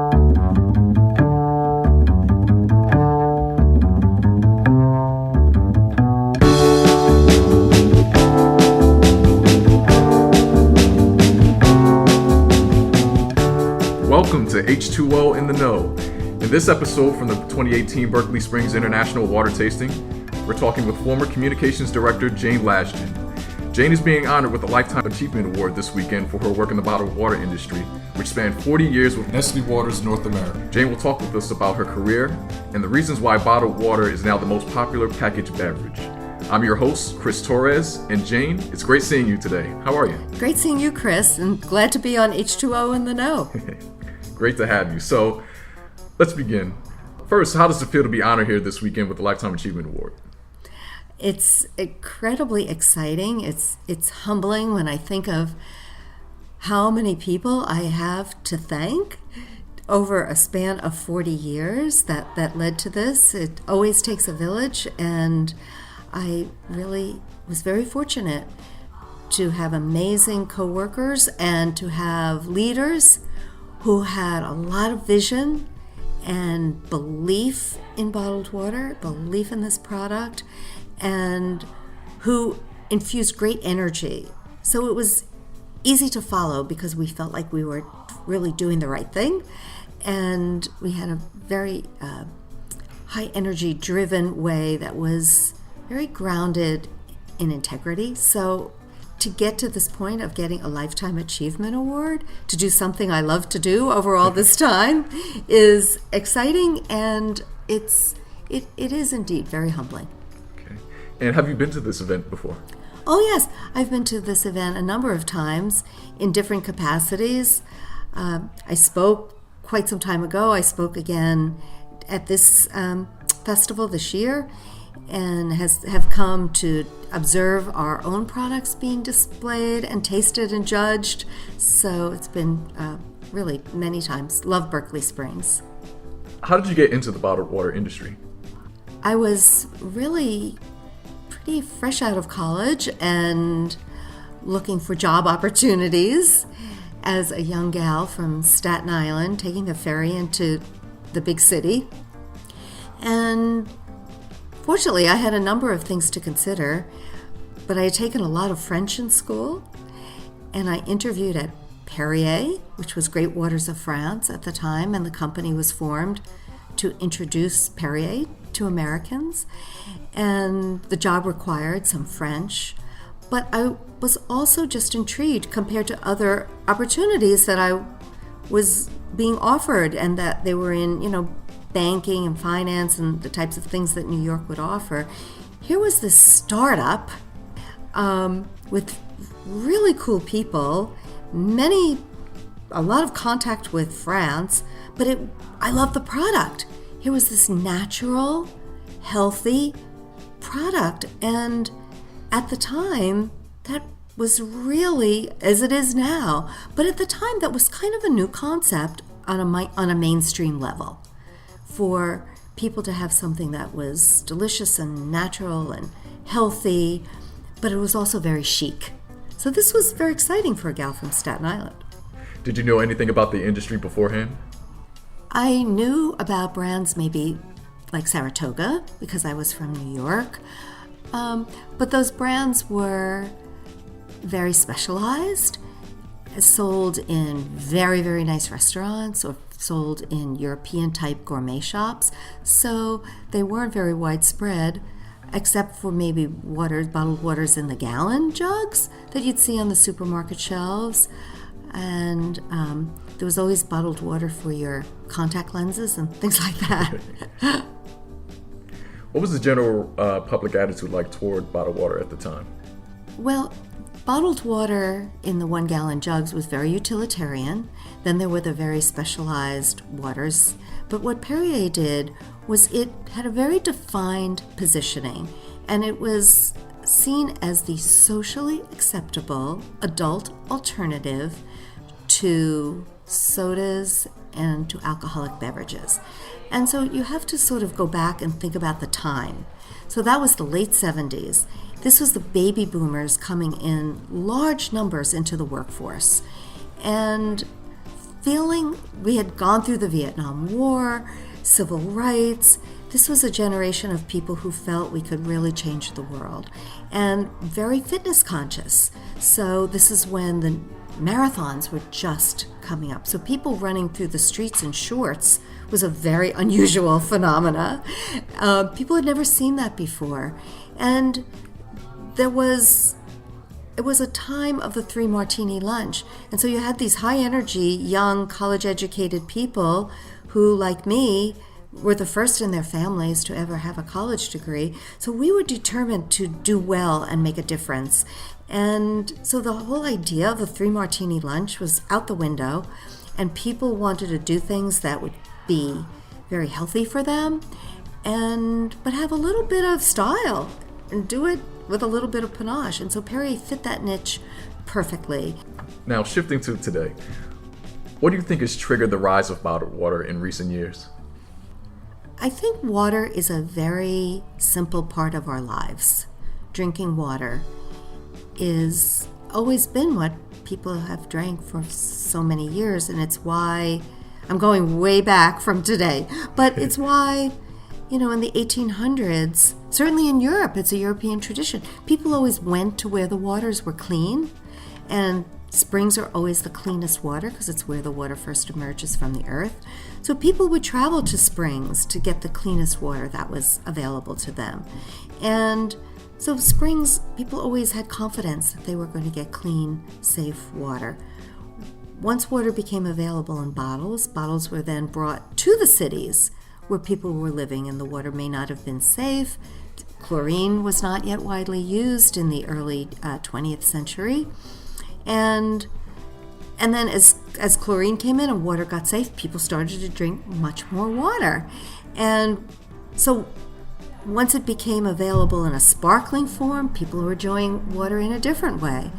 Welcome to H2O in the Know. In this episode from the 2018 Berkeley Springs International Water Tasting, we're talking with former Communications Director Jane Lazgin. Jane is being honored with a Lifetime Achievement Award this weekend for her work in the bottled water industry, which spanned 40 years with Nestle Waters North America. Jane will talk with us about her career and the reasons why bottled water is now the most popular packaged beverage. I'm your host, Chris Torres, and Jane, it's great seeing you today. How are you? Great seeing you, Chris, and glad to be on H2O in the Know. Great to have you. So, let's begin. First, how does it feel to be honored here this weekend with the Lifetime Achievement Award? It's incredibly exciting. It's humbling when I think of how many people I have to thank over a span of 40 years that led to this. It always takes a village, and I really was very fortunate to have amazing coworkers and to have leaders who had a lot of vision and belief in bottled water, belief in this product, and who infused great energy. So it was easy to follow because we felt like we were really doing the right thing, and we had a very high energy driven way that was very grounded in integrity. So to get to this point of getting a Lifetime Achievement Award, to do something I love to do over all this time, is exciting, and it is indeed very humbling. Okay. And have you been to this event before? Oh yes, I've been to this event a number of times in different capacities. I spoke quite some time ago. I spoke again at this festival this year, and have come to observe our own products being displayed and tasted and judged. So it's been really many times. Love Berkeley Springs. How did you get into the bottled water industry? I was really pretty fresh out of college and looking for job opportunities as a young gal from Staten Island, taking the ferry into the big city. And fortunately, I had a number of things to consider, but I had taken a lot of French in school, and I interviewed at Perrier, which was Great Waters of France at the time, and the company was formed to introduce Perrier to Americans, and the job required some French, but I was also just intrigued compared to other opportunities that I was being offered, and that they were in, banking and finance and the types of things that New York would offer. Here was this startup with really cool people, a lot of contact with France, but I loved the product. Here was this natural, healthy product, and at the time, that was really, as it is now, but at the time that was kind of a new concept on a mainstream level, for people to have something that was delicious and natural and healthy, but it was also very chic. So this was very exciting for a gal from Staten Island. Did you know anything about the industry beforehand? I knew about brands maybe like Saratoga because I was from New York, but those brands were very specialized, sold in very, very nice restaurants or sold in European-type gourmet shops, so they weren't very widespread, except for maybe bottled waters in the gallon jugs that you'd see on the supermarket shelves, and there was always bottled water for your contact lenses and things like that. What was the general public attitude like toward bottled water at the time? Well, bottled water in the 1 gallon jugs was very utilitarian. Then there were the very specialized waters. But what Perrier did was it had a very defined positioning, and it was seen as the socially acceptable adult alternative to sodas and to alcoholic beverages. And so you have to sort of go back and think about the time. So that was the late 70s. This was the baby boomers coming in large numbers into the workforce. And feeling we had gone through the Vietnam War, civil rights. This was a generation of people who felt we could really change the world, and very fitness conscious. So this is when the marathons were just coming up. So people running through the streets in shorts was a very unusual phenomena. People had never seen that before. And it was a time of the 3 martini lunch. And so you had these high energy, young, college-educated people who, like me, were the first in their families to ever have a college degree. So we were determined to do well and make a difference. And so the whole idea of the 3 martini lunch was out the window, and people wanted to do things that would be very healthy for them, but have a little bit of style and do it with a little bit of panache. And so Perrier fit that niche perfectly. Now, shifting to today, what do you think has triggered the rise of bottled water in recent years? I think water is a very simple part of our lives. Drinking water is always been what people have drank for so many years, and it's why I'm going way back from today, but it's why, in the 1800s, certainly in Europe, it's a European tradition. People always went to where the waters were clean, and springs are always the cleanest water because it's where the water first emerges from the earth. So people would travel to springs to get the cleanest water that was available to them. And so springs, people always had confidence that they were going to get clean, safe water. Once water became available in bottles were then brought to the cities where people were living, and the water may not have been safe. Chlorine was not yet widely used in the early 20th century. And then as chlorine came in and water got safe, people started to drink much more water. And so once it became available in a sparkling form, people were enjoying water in a different way.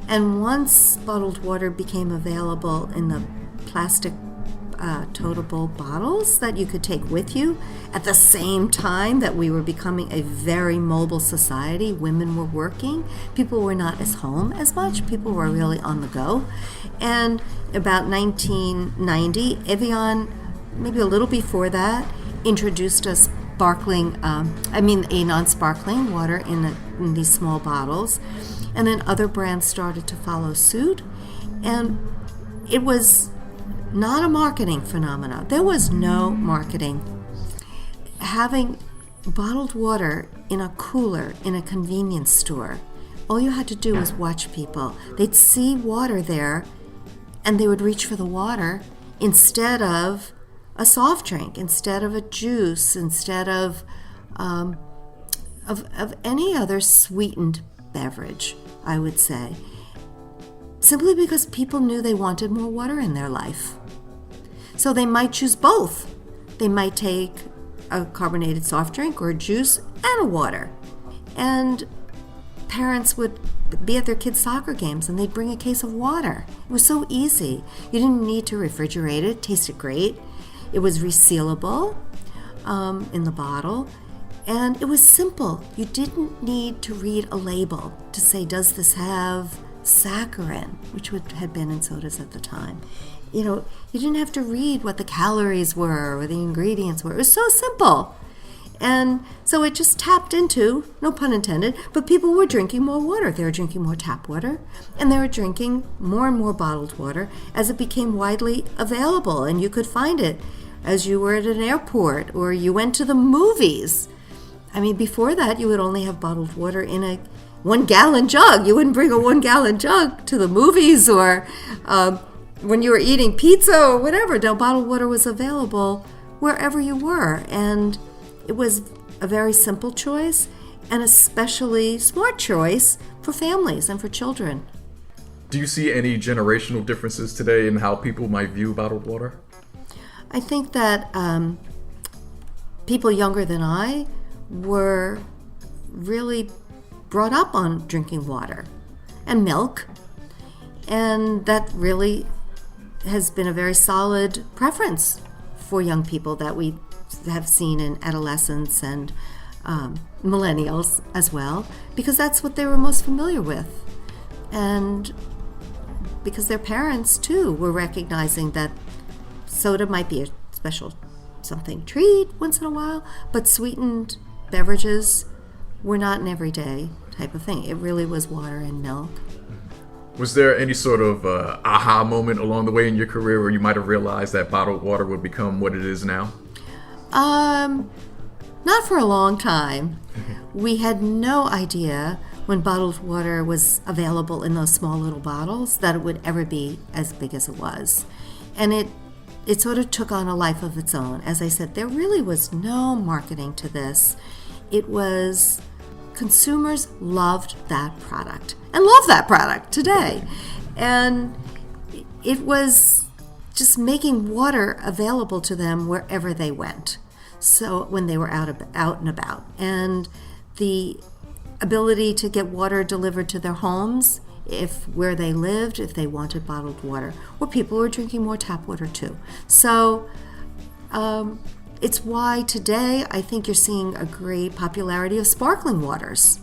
And once bottled water became available in the plastic toteable bottles that you could take with you, at the same time that we were becoming a very mobile society, women were working, people were not as home as much, people were really on the go. And about 1990, Evian, maybe a little before that, introduced us a non-sparkling water in these small bottles, and then other brands started to follow suit, and it was not a marketing phenomenon. There was no marketing. Having bottled water in a cooler in a convenience store, all you had to do was watch people. They'd see water there, and they would reach for the water instead of a soft drink, instead of a juice, instead of any other sweetened beverage, I would say. Simply because people knew they wanted more water in their life. So they might choose both. They might take a carbonated soft drink or a juice and a water. And parents would be at their kids' soccer games and they'd bring a case of water. It was so easy. You didn't need to refrigerate it. It tasted great. It was resealable in the bottle. And it was simple. You didn't need to read a label to say, does this have saccharin, which had been in sodas at the time. You didn't have to read what the calories were or the ingredients were. It was so simple. And so it just tapped into, no pun intended, but people were drinking more water. They were drinking more tap water, and they were drinking more and more bottled water as it became widely available, and you could find it as you were at an airport or you went to the movies. I mean, before that, you would only have bottled water in a 1-gallon jug. You wouldn't bring a 1-gallon jug to the movies or when you were eating pizza or whatever. Now, bottled water was available wherever you were, and it was a very simple choice and especially smart choice for families and for children. Do you see any generational differences today in how people might view bottled water? I think that people younger than I were really brought up on drinking water and milk, and that really has been a very solid preference for young people that we have seen in adolescents and millennials as well, because that's what they were most familiar with, and because their parents too were recognizing that soda might be a special something treat once in a while, but sweetened beverages were not an everyday type of thing. It really was water and milk. Was there any sort of aha moment along the way in your career where you might have realized that bottled water would become what it is now? Not for a long time. We had no idea when bottled water was available in those small little bottles that it would ever be as big as it was. And it sort of took on a life of its own. As I said, there really was no marketing to this. It was consumers loved that product and love that product today. And it was just making water available to them wherever they went. So when they were out and about. And the ability to get water delivered to their homes, where they lived, if they wanted bottled water, or people were drinking more tap water too. So it's why today I think you're seeing a great popularity of sparkling waters,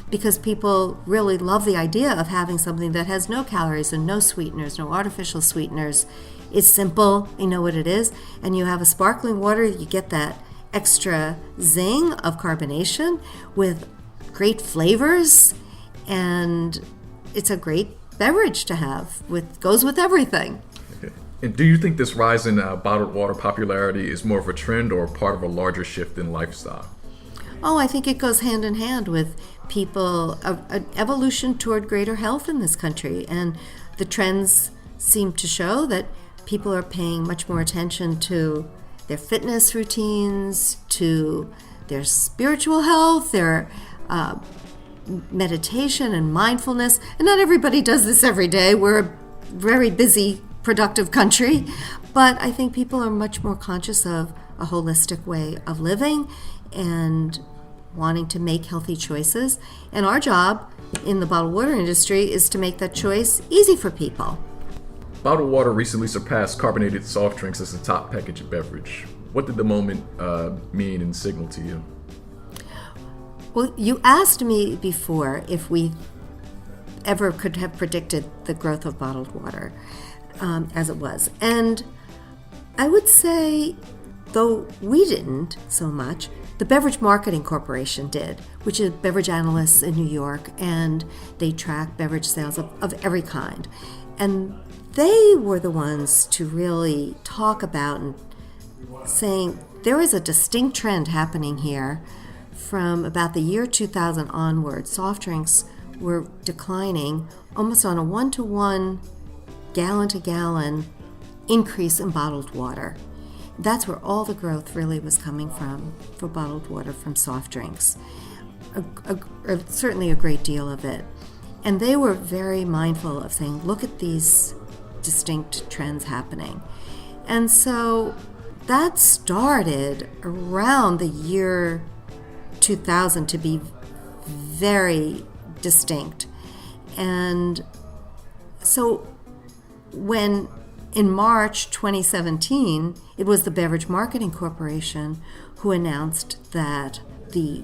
because people really love the idea of having something that has no calories and no sweeteners, no artificial sweeteners. It's simple, you know what it is, and you have a sparkling water, you get that extra zing of carbonation with great flavors, and it's a great beverage to have. Goes with everything. Okay. And do you think this rise in bottled water popularity is more of a trend or part of a larger shift in lifestyle? Oh, I think it goes hand in hand with people, an evolution toward greater health in this country, and the trends seem to show that people are paying much more attention to their fitness routines, to their spiritual health, their meditation and mindfulness. And not everybody does this every day. We're a very busy, productive country. But I think people are much more conscious of a holistic way of living and wanting to make healthy choices. And our job in the bottled water industry is to make that choice easy for people. Bottled water recently surpassed carbonated soft drinks as the top packaged beverage. What did the moment mean and signal to you? Well, you asked me before if we ever could have predicted the growth of bottled water as it was. And I would say, though we didn't so much, the Beverage Marketing Corporation did, which is beverage analysts in New York, and they track beverage sales of every kind. And they were the ones to really talk about and saying there is a distinct trend happening here. From about the year 2000 onward, soft drinks were declining almost on a 1-to-1, gallon-to-gallon increase in bottled water. That's where all the growth really was coming from for bottled water from soft drinks. Certainly a great deal of it. And they were very mindful of saying, look at these distinct trends happening. And so that started around the year 2000 to be very distinct. And so when in March 2017, it was the Beverage Marketing Corporation who announced that the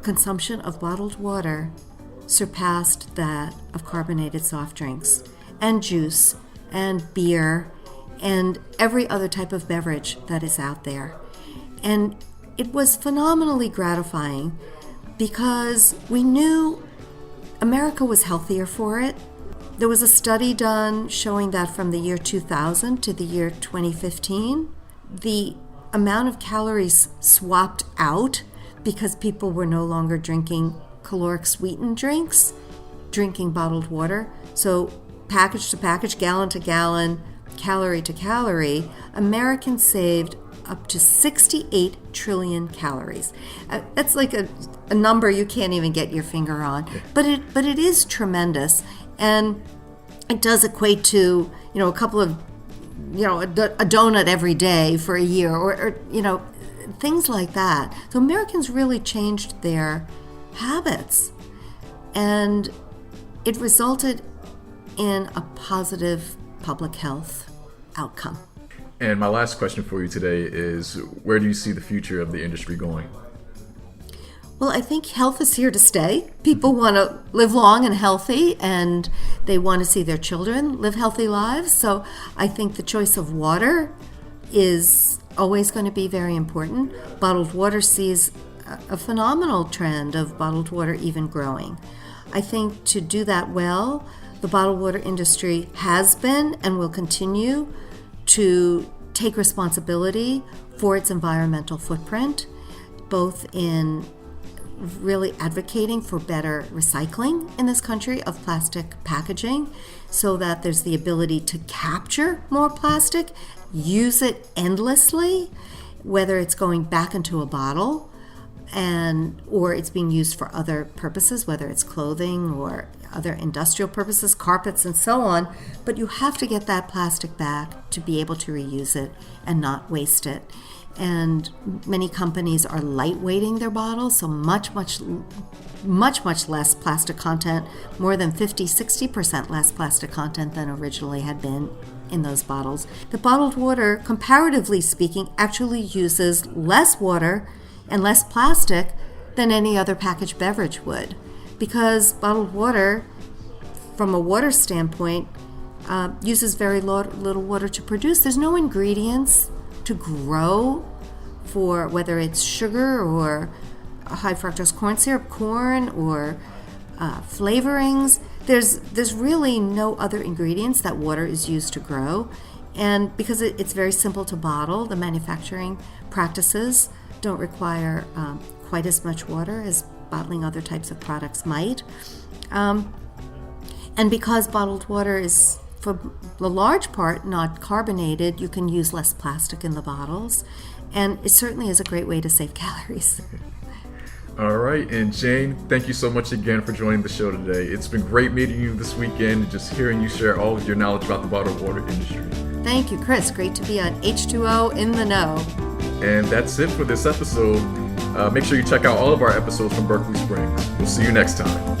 consumption of bottled water surpassed that of carbonated soft drinks and juice and beer and every other type of beverage that is out there. And it was phenomenally gratifying because we knew America was healthier for it. There was a study done showing that from the year 2000 to the year 2015, the amount of calories swapped out because people were no longer drinking caloric sweetened drinks, drinking bottled water. So package to package, gallon to gallon, calorie to calorie, Americans saved up to 68 trillion calories. That's like a number you can't even get your finger on. But it is tremendous, and it does equate to a couple of a donut every day for a year, or things like that. So Americans really changed their habits, and it resulted in a positive public health outcome. And my last question for you today is, where do you see the future of the industry going? Well, I think health is here to stay. People want to live long and healthy, and they want to see their children live healthy lives. So I think the choice of water is always going to be very important. Bottled water sees a phenomenal trend of bottled water even growing. I think to do that well, the bottled water industry has been and will continue to take responsibility for its environmental footprint, both in really advocating for better recycling in this country of plastic packaging so that there's the ability to capture more plastic, use it endlessly, whether it's going back into a bottle or it's being used for other purposes, whether it's clothing or other industrial purposes, carpets and so on. But you have to get that plastic back to be able to reuse it and not waste it. And many companies are lightweighting their bottles, so much less plastic content, more than 50-60% less plastic content than originally had been in those bottles. The bottled water, comparatively speaking, actually uses less water and less plastic than any other packaged beverage would, because bottled water, from a water standpoint, uses very little water to produce. There's no ingredients to grow for whether it's sugar or high fructose corn syrup, corn, or flavorings. There's really no other ingredients that water is used to grow. And because it's very simple to bottle, the manufacturing practices don't require quite as much water as bottling other types of products might. And because bottled water is, for the large part, not carbonated, you can use less plastic in the bottles. And it certainly is a great way to save calories. All right, and Jane, thank you so much again for joining the show today. It's been great meeting you this weekend and just hearing you share all of your knowledge about the bottled water industry. Thank you, Chris. Great to be on H2O in the Know. And that's it for this episode. Make sure you check out all of our episodes from Berkeley Springs. We'll see you next time.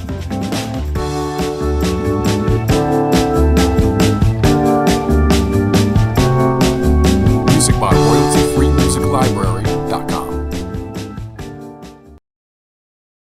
Music by Royalty Free Music Library.